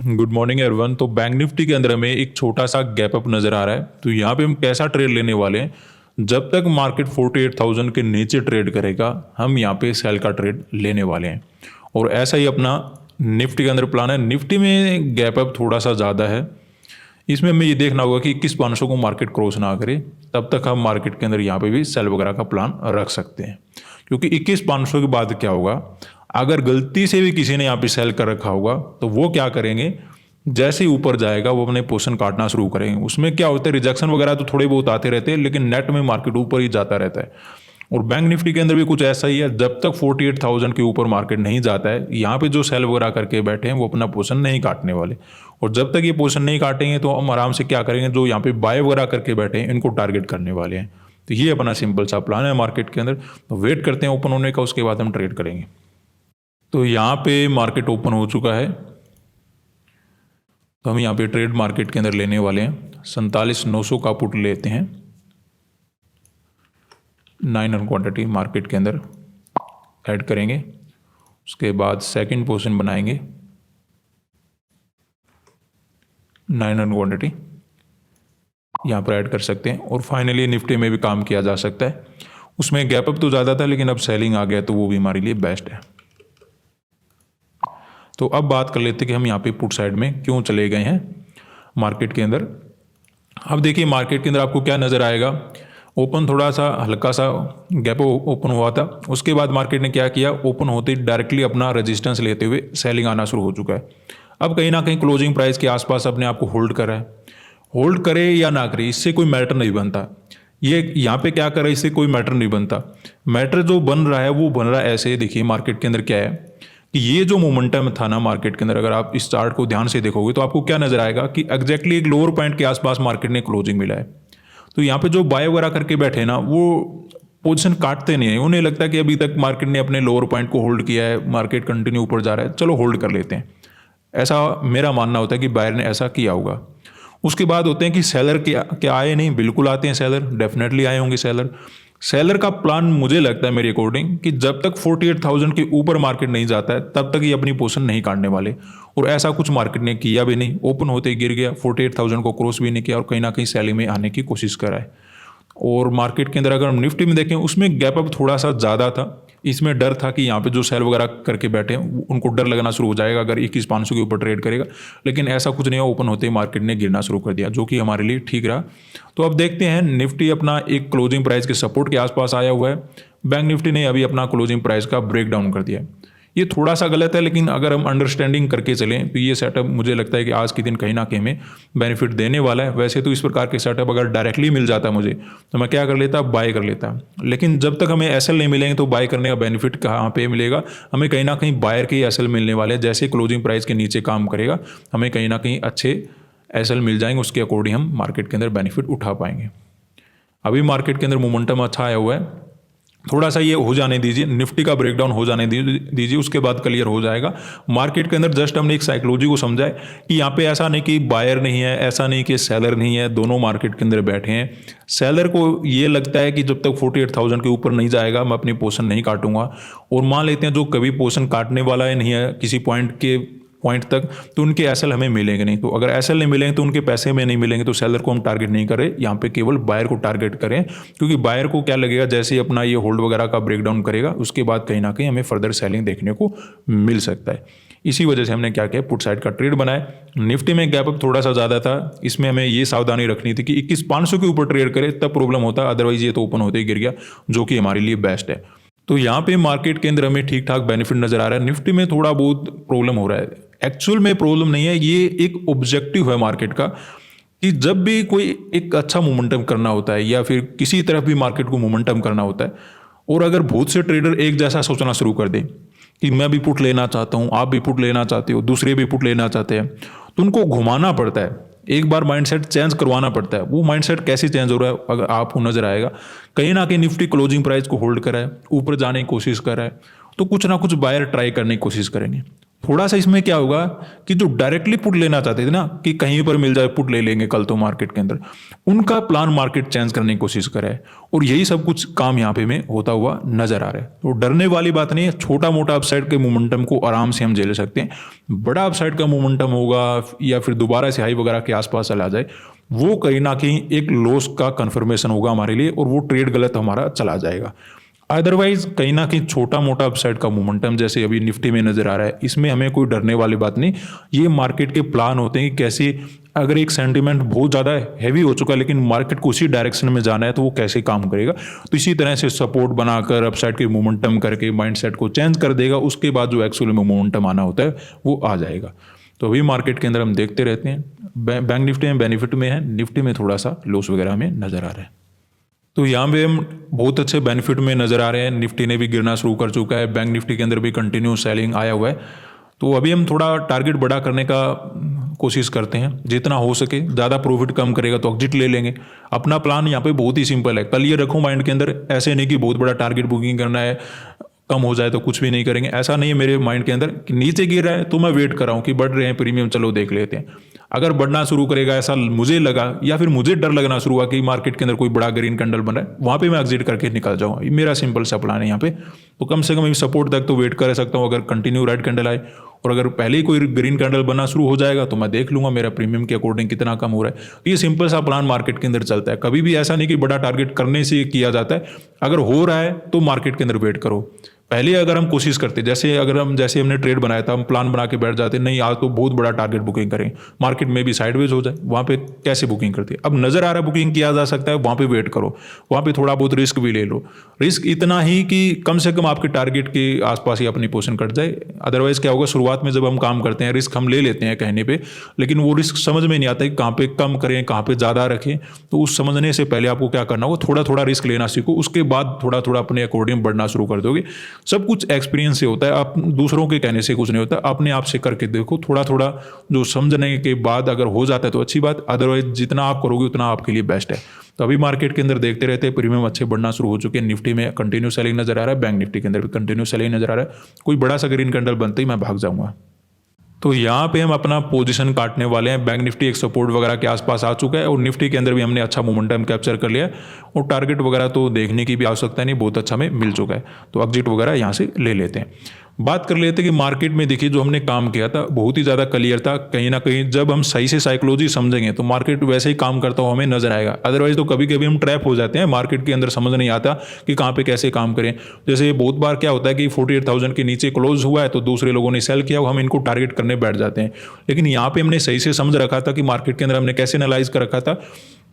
Good morning everyone. तो bank Nifty के अंदर हमें एक छोटा सा गैप अप नज़र आ रहा है। तो यहाँ पे हम कैसा ट्रेड लेने वाले हैं, जब तक मार्केट 48,000 के नीचे ट्रेड करेगा हम यहाँ पे सेल का ट्रेड लेने वाले हैं। और ऐसा ही अपना निफ्टी के अंदर प्लान है। निफ्टी में गैप अप थोड़ा सा ज़्यादा है, इसमें हमें ये देखना होगा कि 21,500 को मार्केट क्रॉस ना करे, तब तक हम मार्केट के अंदर यहाँ पे भी सेल वगैरह का प्लान रख सकते हैं। क्योंकि 21,500 के बाद क्या होगा, अगर गलती से भी किसी ने यहाँ पे सेल कर रखा होगा तो वो क्या करेंगे, जैसे ही ऊपर जाएगा वो अपने पोजीशन काटना शुरू करेंगे। उसमें क्या होता है, रिजेक्शन वगैरह तो थोड़े बहुत आते रहते हैं, लेकिन नेट में मार्केट ऊपर ही जाता रहता है। और बैंक निफ्टी के अंदर भी कुछ ऐसा ही है, जब तक 48,000 के ऊपर मार्केट नहीं जाता है, यहाँ पे जो सेल वगैरह करके बैठे हैं वो अपना पोजीशन नहीं काटने वाले। और जब तक ये पोजीशन नहीं काटेंगे तो हम आराम से क्या करेंगे, जो यहाँ पे बाय वगैरह करके बैठे हैं इनको टारगेट करने वाले हैं। तो ये अपना सिंपल सा प्लान है मार्केट के अंदर। तो वेट करते हैं ओपन होने का, उसके बाद हम ट्रेड करेंगे। तो यहाँ पे मार्केट ओपन हो चुका है, तो हम यहाँ पे ट्रेड मार्केट के अंदर लेने वाले हैं। 47,900 का पुट लेते हैं, 900 क्वांटिटी मार्केट के अंदर ऐड करेंगे। उसके बाद सेकंड पोजीशन बनाएंगे 900 क्वांटिटी यहाँ पर ऐड कर सकते हैं। और फाइनली निफ्टी में भी काम किया जा सकता है। उसमें गैप अप तो ज़्यादा था, लेकिन अब सेलिंग आ गया तो वो भी हमारे लिए बेस्ट है। तो अब बात कर लेते हैं कि हम यहाँ पे पुट साइड में क्यों चले गए हैं मार्केट के अंदर। अब देखिए मार्केट के अंदर आपको क्या नज़र आएगा, ओपन थोड़ा सा हल्का सा गैप ओपन हुआ था। उसके बाद मार्केट ने क्या किया, ओपन होते ही डायरेक्टली अपना रेजिस्टेंस लेते हुए सेलिंग आना शुरू हो चुका है। अब कहीं ना कहीं क्लोजिंग प्राइस के आसपास अपने आप को होल्ड कर रहा है। होल्ड करे या ना करे इससे कोई मैटर नहीं बनता। ये यहाँ पे क्या कर रहा है, इससे कोई मैटर नहीं बनता। मैटर जो बन रहा है वो बन रहा है ऐसे। देखिए मार्केट के अंदर क्या है कि ये जो मोमेंटम था ना मार्केट के अंदर, अगर आप इस चार्ट को ध्यान से देखोगे तो आपको क्या नजर आएगा कि एग्जैक्टली एक लोअर पॉइंट के आसपास मार्केट ने क्लोजिंग मिला है। तो यहाँ पे जो बाय वगैरह करके बैठे ना, वो पोजीशन काटते नहीं है। उन्हें लगता है कि अभी तक मार्केट ने अपने लोअर पॉइंट को होल्ड किया है, मार्केट कंटिन्यू ऊपर जा रहा है, चलो होल्ड कर लेते हैं। ऐसा मेरा मानना होता है कि बायर ने ऐसा किया होगा। उसके बाद होते हैं कि सेलर क्या आए नहीं, बिल्कुल आते हैं सेलर, डेफिनेटली आए होंगे सेलर। सेलर का प्लान मुझे लगता है मेरे अकॉर्डिंग कि जब तक 48,000 के ऊपर मार्केट नहीं जाता है तब तक ये अपनी पोजीशन नहीं काटने वाले। और ऐसा कुछ मार्केट ने किया भी नहीं, ओपन होते ही गिर गया, 48,000 को क्रॉस भी नहीं किया और कहीं ना कहीं सेलिंग में आने की कोशिश करा है। और मार्केट के अंदर अगर हम निफ्टी में देखें, उसमें गैप अप थोड़ा सा ज़्यादा था। इसमें डर था कि यहाँ पे जो सेल वगैरह करके बैठे हैं उनको डर लगना शुरू हो जाएगा अगर 21,500 के ऊपर ट्रेड करेगा, लेकिन ऐसा कुछ नहीं है। ओपन होते ही मार्केट ने गिरना शुरू कर दिया, जो कि हमारे लिए ठीक रहा। तो अब देखते हैं, निफ्टी अपना एक क्लोजिंग प्राइस के सपोर्ट के आसपास आया हुआ है। बैंक निफ्टी ने अभी अपना क्लोजिंग प्राइस का ब्रेक डाउन कर दिया है। ये थोड़ा सा गलत है, लेकिन अगर हम अंडरस्टैंडिंग करके चलें तो ये सेटअप मुझे लगता है कि आज के दिन कहीं ना कहीं हमें बेनिफिट देने वाला है। वैसे तो इस प्रकार के सेटअप अगर डायरेक्टली मिल जाता मुझे तो मैं क्या कर लेता, बाय कर लेता। लेकिन जब तक हमें एसएल नहीं मिलेंगे तो बाय करने का बेनिफिट कहाँ पे मिलेगा, हमें कहीं ना कहीं बायर के एसएल मिलने वाले हैं। जैसे क्लोजिंग प्राइस के नीचे काम करेगा हमें कहीं ना कहीं अच्छे एसएल मिल जाएंगे, उसके अकॉर्डिंग हम मार्केट के अंदर बेनिफिट उठा पाएंगे। अभी मार्केट के अंदर मोमेंटम अच्छा आया हुआ है, थोड़ा सा ये हो जाने दीजिए, निफ्टी का ब्रेकडाउन हो जाने दीजिए, उसके बाद क्लियर हो जाएगा। मार्केट के अंदर जस्ट हमने एक साइकोलॉजी को समझा है कि यहाँ पे ऐसा नहीं कि बायर नहीं है, ऐसा नहीं कि सेलर नहीं है, दोनों मार्केट के अंदर बैठे हैं। सेलर को ये लगता है कि जब तक 48,000 के ऊपर नहीं जाएगा मैं अपनी पोजीशन नहीं काटूंगा। और मान लेते हैं जो कभी पोजीशन काटने वाला है नहीं है किसी पॉइंट तक, तो उनके एसएल हमें मिलेंगे नहीं। तो अगर एसएल नहीं मिलेंगे तो उनके पैसे में नहीं मिलेंगे। तो सेलर को हम टारगेट नहीं करें, यहाँ पे केवल बायर को टारगेट करें। क्योंकि बायर को क्या लगेगा, जैसे ही अपना ये होल्ड वगैरह का ब्रेकडाउन करेगा उसके बाद कहीं ना कहीं हमें फर्दर सेलिंग देखने को मिल सकता है। इसी वजह से हमने क्या किया, पुट साइड का ट्रेड बनाया। निफ्टी में गैप अप थोड़ा सा ज़्यादा था, इसमें हमें ये सावधानी रखनी थी कि 21,500 के ऊपर ट्रेड करे तब प्रॉब्लम होता, अदरवाइज ये तो ओपन होते ही गिर गया, जो कि हमारे लिए बेस्ट है। तो यहाँ पे मार्केट के अंदर हमें ठीक ठाक बेनिफिट नजर आ रहा है। निफ्टी में थोड़ा बहुत प्रॉब्लम हो रहा है, एक्चुअल में प्रॉब्लम नहीं है, ये एक ऑब्जेक्टिव है मार्केट का कि जब भी कोई एक अच्छा मोमेंटम करना होता है या फिर किसी तरफ भी मार्केट को मोमेंटम करना होता है, और अगर बहुत से ट्रेडर एक जैसा सोचना शुरू कर दें कि मैं भी पुट लेना चाहता हूँ, आप भी पुट लेना चाहते हो, दूसरे भी पुट लेना चाहते हैं, तो उनको घुमाना पड़ता है, एक बार माइंडसेट चेंज करवाना पड़ता है। वो माइंडसेट कैसे चेंज हो रहा है अगर आपको नजर आएगा, कहीं ना कहीं निफ्टी क्लोजिंग प्राइस को होल्ड कर रहा है, ऊपर जाने की कोशिश कर रहा है, तो कुछ ना कुछ बायर ट्राई करने की कोशिश करेंगे। थोड़ा सा इसमें क्या होगा कि जो डायरेक्टली पुट लेना चाहते थे ना कि कहीं पर मिल जाए पुट ले लेंगे कल तो मार्केट के अंदर, उनका प्लान मार्केट चेंज करने की कोशिश करे है और यही सब कुछ काम यहाँ पे में होता हुआ नजर आ रहा है। तो डरने वाली बात नहीं है, छोटा मोटा अपसाइड के मोमेंटम को आराम से हम झेल सकते हैं। बड़ा अपसाइड का मोमेंटम होगा या फिर दोबारा से हाई वगैरह के आसपास चला जाए, वो कहीं ना कहीं एक लॉस का कन्फर्मेशन होगा हमारे लिए और वो ट्रेड गलत हमारा चला जाएगा। अदरवाइज कहीं ना कहीं छोटा मोटा अपसाइड का मोमेंटम जैसे अभी निफ्टी में नजर आ रहा है, इसमें हमें कोई डरने वाली बात नहीं। ये मार्केट के प्लान होते हैं कि कैसे अगर एक सेंटीमेंट बहुत ज़्यादा हैवी हो चुका है लेकिन मार्केट को उसी डायरेक्शन में जाना है तो वो कैसे काम करेगा। तो इसी तरह से सपोर्ट बनाकर अपसाइड के मोमेंटम करके माइंडसेट को चेंज कर देगा, उसके बाद जो एक्चुअल में मोमेंटम आना होता है वो आ जाएगा। तो अभी मार्केट के अंदर हम देखते रहते हैं, बैंक निफ्टी में बेनिफिट में है, निफ्टी में थोड़ा सा लॉस वगैरह हमें नजर आ रहा है। तो यहाँ पे हम बहुत अच्छे बेनिफिट में नजर आ रहे हैं। निफ्टी ने भी गिरना शुरू कर चुका है, बैंक निफ्टी के अंदर भी कंटिन्यू सेलिंग आया हुआ है। तो अभी हम थोड़ा टारगेट बड़ा करने का कोशिश करते हैं, जितना हो सके। ज़्यादा प्रॉफिट कम करेगा तो एग्जिट ले लेंगे। अपना प्लान यहाँ पे बहुत ही सिंपल है, कल ये रखो माइंड के अंदर, ऐसे नहीं कि बहुत बड़ा टारगेट बुकिंग करना है, कम हो जाए तो कुछ भी नहीं करेंगे, ऐसा नहीं है मेरे माइंड के अंदर कि नीचे गिर रहा है तो मैं वेट कर रहा हूँ कि बढ़ रहे हैं प्रीमियम, चलो देख लेते हैं। अगर बढ़ना शुरू करेगा ऐसा मुझे लगा या फिर मुझे डर लगना शुरू हुआ कि मार्केट के अंदर कोई बड़ा ग्रीन कैंडल बन रहा है, वहाँ पे मैं एग्जिट करके निकल जाऊँगा। ये मेरा सिंपल सा प्लान है यहाँ पे। तो कम से कम सपोर्ट तक तो वेट कर सकता हूँ, अगर कंटिन्यू रेड कैंडल आए और अगर पहले ही कोई ग्रीन कैंडल बनना शुरू हो जाएगा तो मैं देख लूंगा मेरा प्रीमियम के अकॉर्डिंग कितना कम हो रहा है। तो ये सिंपल सा प्लान मार्केट के अंदर चलता है। कभी भी ऐसा नहीं कि बड़ा टारगेट करने से किया जाता है, अगर हो रहा है तो मार्केट के अंदर वेट करो। पहले अगर हम कोशिश करते, जैसे हमने ट्रेड बनाया था, हम प्लान बना के बैठ जाते, नहीं आज तो बहुत बड़ा टारगेट बुकिंग करें, मार्केट में भी साइडवेज हो जाए, वहाँ पे कैसे बुकिंग करते। अब नजर आ रहा है बुकिंग किया जा सकता है, वहाँ पे वेट करो, वहाँ पे थोड़ा बहुत रिस्क भी ले लो। रिस्क इतना ही कि कम से कम आपके टारगेट के आसपास ही अपनी पोजीशन कट जाए। अदरवाइज क्या होगा, शुरुआत में जब हम काम करते हैं रिस्क हम ले लेते हैं कहने पर, लेकिन वो रिस्क समझ में नहीं आता कि कहाँ पे कम करें कहाँ पे ज़्यादा रखें। तो उस समझने से पहले आपको क्या करना होगा, थोड़ा थोड़ा रिस्क लेना सीखो, उसके बाद थोड़ा थोड़ा अपने अकॉर्डिंग बढ़ना शुरू कर दोगे। सब कुछ एक्सपीरियंस से होता है, आप दूसरों के कहने से कुछ नहीं होता, अपने आप से करके देखो। थोड़ा थोड़ा जो समझने के बाद अगर हो जाता है तो अच्छी बात, अदरवाइज जितना आप करोगे उतना आपके लिए बेस्ट है। तो अभी मार्केट के अंदर देखते रहते हैं, प्रीमियम अच्छे बढ़ना शुरू हो चुके हैं। निफ्टी में कंटिन्यू सेलिंग नजर आ रहा है, बैंक निफ्टी के अंदर भी कंटिन्यू सेलिंग नजर आ रहा है। कोई बड़ा सा ग्रीन कैंडल बनते ही मैं भाग जाऊंगा। तो यहाँ पे हम अपना पोजीशन काटने वाले हैं। बैंक निफ्टी एक सपोर्ट वगैरह के आसपास आ चुका है और निफ्टी के अंदर भी हमने अच्छा मोमेंटम कैप्चर कर लिया है और टारगेट वगैरह तो देखने की भी आवश्यकता नहीं, बहुत अच्छा में मिल चुका है। तो एग्जिट वगैरह यहाँ से ले लेते हैं। बात कर लेते हैं कि मार्केट में देखिए जो हमने काम किया था बहुत ही ज़्यादा क्लियर था। कहीं ना कहीं जब हम सही से साइकोलॉजी समझेंगे तो मार्केट वैसे ही काम करता हुआ हमें नजर आएगा। अदरवाइज तो कभी कभी हम ट्रैप हो जाते हैं मार्केट के अंदर, समझ नहीं आता कि कहाँ पे कैसे काम करें। जैसे बहुत बार क्या होता है कि 48,000 के नीचे क्लोज हुआ है तो दूसरे लोगों ने सेल किया, हम इनको टारगेट करने बैठ जाते हैं। लेकिन यहाँ पे हमने सही से समझ रखा था कि मार्केट के अंदर हमने कैसे एनालाइज कर रखा था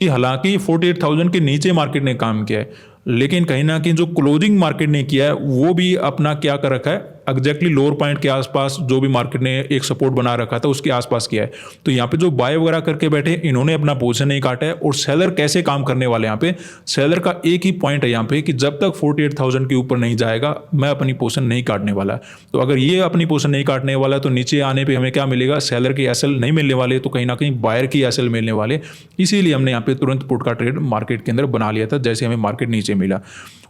कि हालांकि 48,000 के नीचे मार्केट ने काम किया है, लेकिन कहीं ना कहीं जो क्लोजिंग मार्केट ने किया है वो भी अपना क्या कर रखा है, एग्जैक्टली लोअर पॉइंट के आसपास जो भी मार्केट ने एक सपोर्ट बना रखा था उसके आसपास किया है। तो यहाँ पे जो बाय वगैरह करके बैठे इन्होंने अपना पोजीशन नहीं काटा है। और सेलर कैसे काम करने वाले, यहाँ पे सेलर का एक ही पॉइंट है यहाँ पे कि जब तक 48,000 के ऊपर नहीं जाएगा मैं अपनी पोजीशन नहीं काटने वाला। तो अगर ये अपनी पोजीशन नहीं काटने वाला तो नीचे आने पर हमें क्या मिलेगा, सेलर की एसएल नहीं मिलने वाले, तो कहीं ना कहीं बायर की एसएल मिलने वाले। इसीलिए हमने यहाँ पे तुरंत पुट का ट्रेड मार्केट के अंदर बना लिया था जैसे हमें मार्केट नीचे मिला।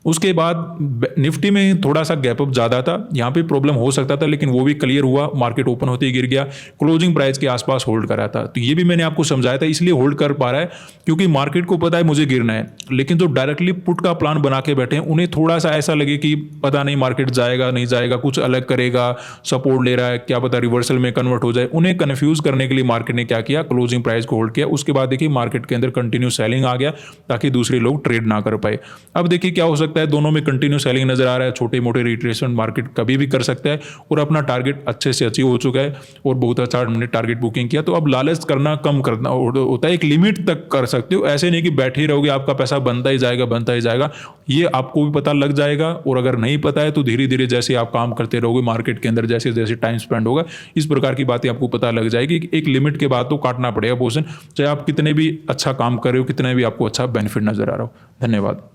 उसके बाद निफ्टी में थोड़ा सा गैप अप ज़्यादा था, यहाँ पे प्रॉब्लम हो सकता था लेकिन वो भी क्लियर हुआ, मार्केट ओपन होते ही गिर गया, क्लोजिंग प्राइस के आसपास होल्ड कर रहा था। तो ये भी मैंने आपको समझाया था, इसलिए होल्ड कर पा रहा है क्योंकि मार्केट को पता है मुझे गिरना है। लेकिन जो डायरेक्टली पुट का प्लान बना के बैठे हैं उन्हें थोड़ा सा ऐसा लगे कि पता नहीं मार्केट जाएगा नहीं जाएगा, कुछ अलग करेगा, सपोर्ट ले रहा है, क्या पता रिवर्सल में कन्वर्ट हो जाए। उन्हें कन्फ्यूज करने के लिए मार्केट ने क्या किया, क्लोजिंग प्राइस को होल्ड किया। उसके बाद देखिए मार्केट के अंदर कंटिन्यू सेलिंग आ गया ताकि दूसरे लोग ट्रेड ना कर पाए। अब देखिए क्या हो सकता है, दोनों में कंटिन्यू सेलिंग नजर आ रहा है, छोटे मोटे रिट्रेसमेंट मार्केट कभी भी कर सकता है और अपना टारगेट अच्छे से अचीव हो चुका है और बहुत अच्छा हमने टारगेट बुकिंग किया। तो अब लालच करना कम करना होता है, एक लिमिट तक कर सकते हो, ऐसे नहीं कि बैठे ही रहोगे आपका पैसा बनता ही जाएगा। ये आपको भी पता लग जाएगा और अगर नहीं पता है तो धीरे धीरे जैसे आप काम करते रहोगे मार्केट के अंदर, जैसे जैसे टाइम स्पेंड होगा इस प्रकार की बातें आपको पता लग जाएगी कि एक लिमिट के बाद तो काटना पड़ेगा पोजीशन, चाहे आप कितने भी अच्छा काम कर रहे हो, कितने भी आपको अच्छा बेनिफिट नजर आ रहा हो। धन्यवाद।